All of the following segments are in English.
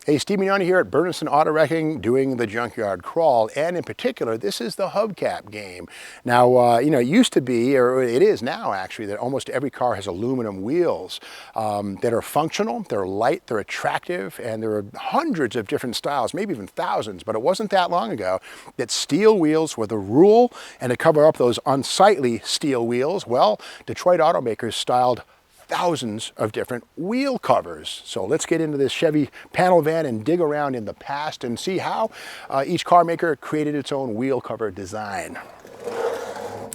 Hey, Steve Mignani here at Bernison Auto Wrecking, doing the junkyard crawl, and in particular, this is the hubcap game. Now, it used to be, or it is now actually, that almost every car has aluminum wheels that are functional, they're light, they're attractive, and there are hundreds of different styles, maybe even thousands, but it wasn't that long ago that steel wheels were the rule, and to cover up those unsightly steel wheels, well, Detroit automakers styled thousands of different wheel covers. So let's get into this Chevy panel van and dig around in the past and see how each car maker created its own wheel cover design.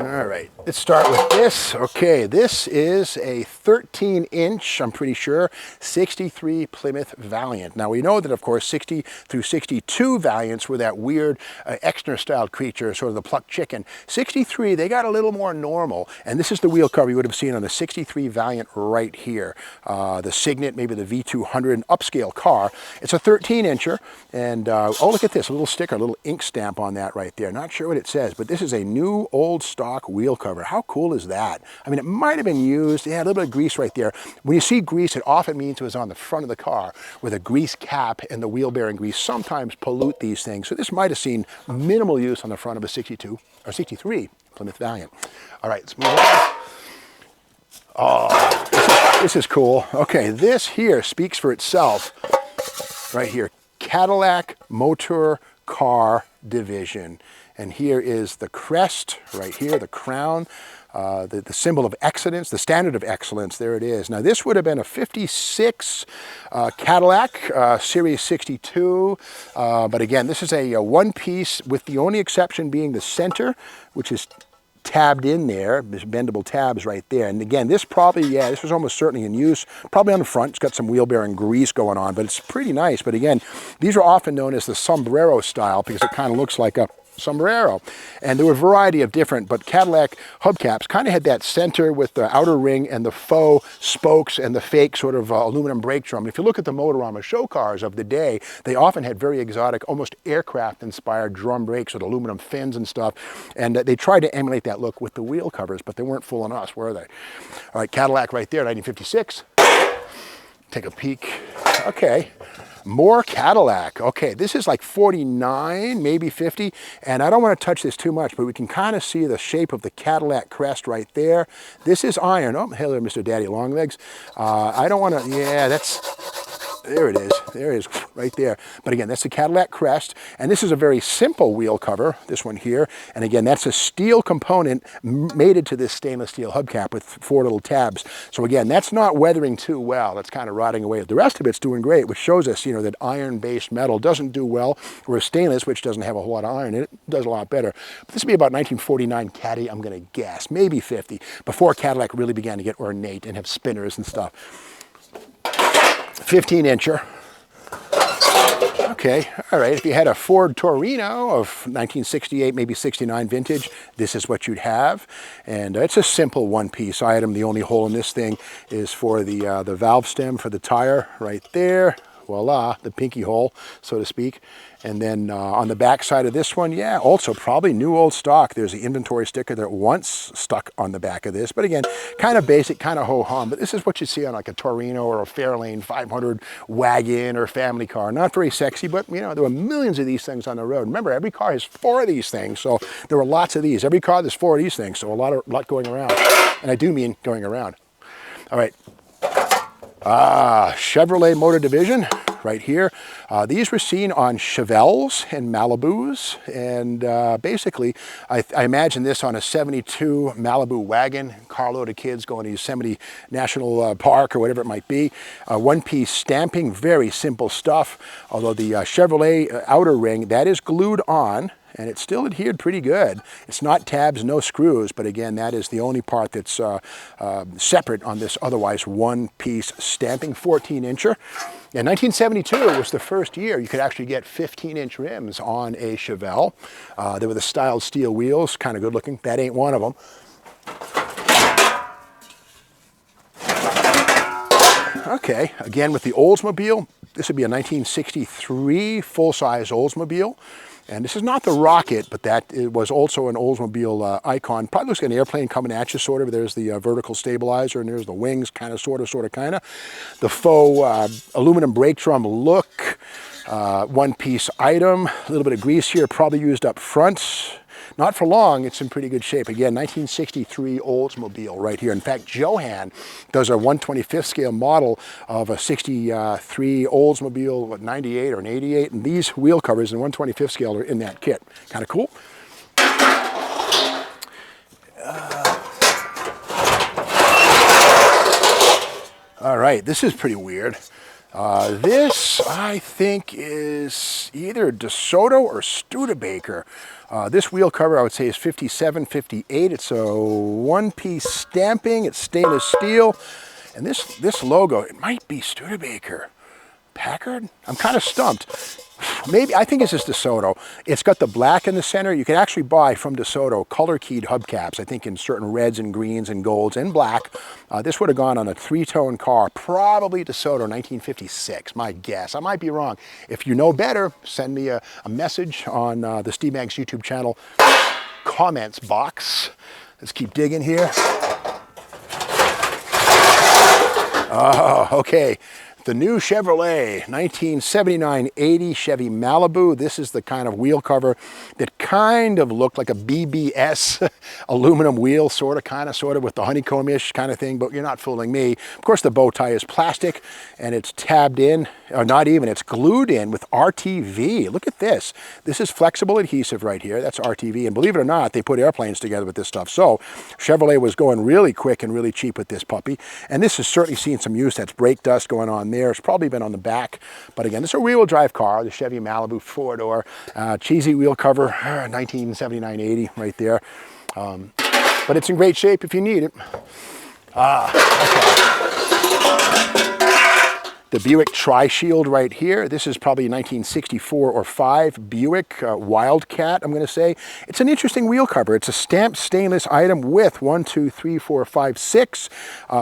All right, let's start with this. Okay, this is a 13-inch, I'm pretty sure, 63 Plymouth Valiant. Now we know that, of course, 60 through 62 Valiants were that weird Exner-style creature, sort of the plucked chicken. 63, they got a little more normal, and this is the wheel cover you would have seen on the 63 Valiant right here. The Signet, maybe the V200, an upscale car. It's a 13-incher, and oh, look at this, a little sticker, a little ink stamp on that right there. Not sure what it says, but this is a new old stock wheel cover. How cool is that? I mean, it might have been used, yeah, a little bit of grease right there. When you see grease, it often means it was on the front of the car, where the grease cap and the wheel bearing grease sometimes pollute these things. So this might have seen minimal use on the front of a 62 or 63 Plymouth Valiant. All right, let's move on. Oh, this is cool. Okay, this here speaks for itself right here. Cadillac Motor Car Division. And here is the crest right here, the crown, the symbol of excellence, the standard of excellence. There it is. Now this would have been a 56 Cadillac Series 62, but again, this is a one-piece, with the only exception being the center, which is tabbed in there. There's bendable tabs right there. And again, this probably, yeah, this was almost certainly in use. Probably on the front, it's got some wheel bearing grease going on, but it's pretty nice. But again, these are often known as the sombrero style because it kind of looks like a sombrero. And there were a variety of different, but Cadillac hubcaps kind of had that center with the outer ring and the faux spokes and the fake sort of aluminum brake drum. If you look at the Motorama show cars of the day, they often had very exotic, almost aircraft-inspired drum brakes with aluminum fins and stuff. And they tried to emulate that look with the wheel covers, but they weren't fooling us, were they? All right, Cadillac right there, 1956. Take a peek. Okay. More Cadillac. Okay, this is like 49, maybe 50, and I don't want to touch this too much, but we can kind of see the shape of the Cadillac crest right there. This is iron. Oh, hello, Mr. Daddy Longlegs. I don't want to, yeah, there it is. There it is, right there. But again, that's the Cadillac crest, and this is a very simple wheel cover, this one here. And again, that's a steel component mated to this stainless steel hubcap with 4 little tabs. So again, that's not weathering too well. It's kind of rotting away. The rest of it's doing great, which shows us, that iron-based metal doesn't do well, whereas stainless, which doesn't have a whole lot of iron in it, does a lot better. But this would be about 1949 Caddy, I'm going to guess, maybe 50, before Cadillac really began to get ornate and have spinners and stuff. 15-incher. Okay, all right, if you had a Ford Torino of 1968, maybe 69 vintage, this is what you'd have. And it's a simple one-piece item. The only hole in this thing is for the valve stem for the tire right there. Voila, the pinky hole, so to speak. And then on the back side of this one, yeah, also probably new old stock. There's the inventory sticker that once stuck on the back of this. But again, kind of basic, kind of ho-hum. But this is what you see on like a Torino or a Fairlane 500 wagon or family car. Not very sexy, but there were millions of these things on the road. Remember, every car has 4 of these things, so there were lots of these. Every car, there's 4 of these things, so a lot going around. And I do mean going around. All right. Chevrolet Motor Division right here. These were seen on Chevelles and Malibus, and basically I imagine this on a 72 Malibu wagon, carload of kids going to Yosemite National Park or whatever it might be. One-piece stamping, very simple stuff, although the Chevrolet outer ring, that is glued on, and it still adhered pretty good. It's not tabs, no screws, but again, that is the only part that's separate on this otherwise one-piece stamping 14-incher. And 1972 was the first year you could actually get 15-inch rims on a Chevelle. They were the styled steel wheels, kind of good looking. That ain't one of them. Okay, again with the Oldsmobile, this would be a 1963 full-size Oldsmobile. And this is not the Rocket, but that it was also an Oldsmobile icon. Probably looks like an airplane coming at you, sort of. There's the vertical stabilizer, and there's the wings, kind of, sort of, kind of. The faux aluminum brake drum look. One-piece item, a little bit of grease here, probably used up front. Not for long, it's in pretty good shape. Again, 1963 Oldsmobile right here. In fact, Johan does a 1/25th scale model of a 63 Oldsmobile, what, 98 or an 88, and these wheel covers in 1/25th scale are in that kit. Kind of cool. All right, this is pretty weird. This, I think, is either DeSoto or Studebaker. This wheel cover, I would say, is 57, 58. It's a one-piece stamping. It's stainless steel. And this logo, it might be Studebaker. Packard? I'm kind of stumped. Maybe, I think it's just DeSoto. It's got the black in the center. You can actually buy from DeSoto color-keyed hubcaps, I think in certain reds and greens and golds and black. This would have gone on a three-tone car, probably DeSoto 1956, my guess. I might be wrong. If you know better, send me a message on the Steve Maggs YouTube channel comments box. Let's keep digging here. Oh, okay. The new Chevrolet 1979-80 Chevy Malibu. This is the kind of wheel cover that kind of looked like a BBS aluminum wheel, sort of, with the honeycomb-ish kind of thing, but you're not fooling me. Of course, the bow tie is plastic, and it's tabbed in, or not even, it's glued in with RTV. Look at this. This is flexible adhesive right here. That's RTV, and believe it or not, they put airplanes together with this stuff. So Chevrolet was going really quick and really cheap with this puppy, and this has certainly seen some use. That's brake dust going on there. It's probably been on the back, but again, this is a rear-wheel drive car, the Chevy Malibu four-door, cheesy wheel cover, 1979-80 right there. But it's in great shape if you need it. Okay. The Buick Tri-Shield right here. This is probably 1964 or 5 Buick Wildcat, I'm going to say. It's an interesting wheel cover. It's a stamped stainless item with 1, 2, 3, 4, 5, 6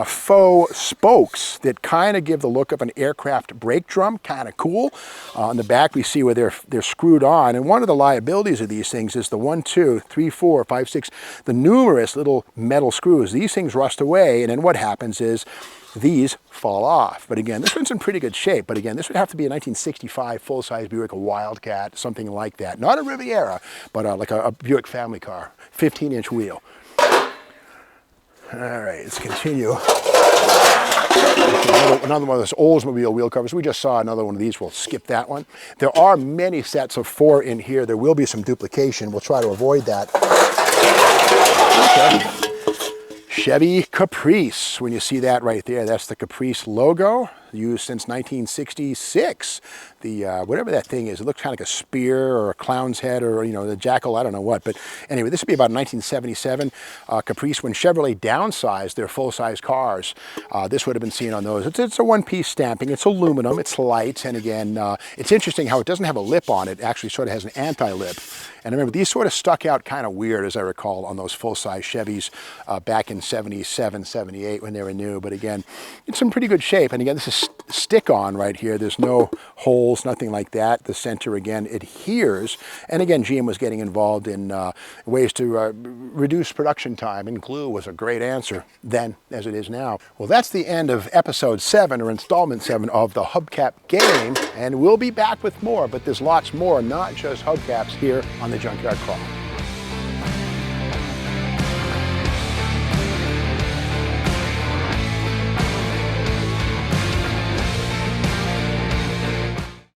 faux spokes that kind of give the look of an aircraft brake drum. Kind of cool. On the back, we see where they're screwed on. And one of the liabilities of these things is the 1, 2, 3, 4, 5, 6, the numerous little metal screws. These things rust away, and then what happens is these fall off. But again, this one's in pretty good shape. But again, this would have to be a 1965 full-size Buick, a Wildcat, something like that. Not a Riviera, but like a Buick family car, 15-inch wheel. All right, let's continue. Another one of those Oldsmobile wheel covers. We just saw another one of these. We'll skip that one. There are many sets of 4 in here. There will be some duplication. We'll try to avoid that. Okay. Chevy Caprice, when you see that right there, that's the Caprice logo, used since 1966. The, whatever that thing is, it looks kind of like a spear or a clown's head or, you know, the jackal, I don't know what. But anyway, this would be about 1977. Caprice, when Chevrolet downsized their full-size cars, this would have been seen on those. It's a one-piece stamping. It's aluminum. It's light. And again, it's interesting how it doesn't have a lip on it. It actually sort of has an anti-lip. And remember, these sort of stuck out kind of weird, as I recall, on those full-size Chevys back in 77, 78 when they were new. But again, it's in pretty good shape. And again, this is stick-on right here. There's no holes, nothing like that. The center, again, adheres. And again, GM was getting involved in ways to reduce production time, and glue was a great answer then, as it is now. Well, that's the end of episode 7, or installment 7, of the Hubcap game. And we'll be back with more, but there's lots more, not just hubcaps, here on the Junkyard Crawl.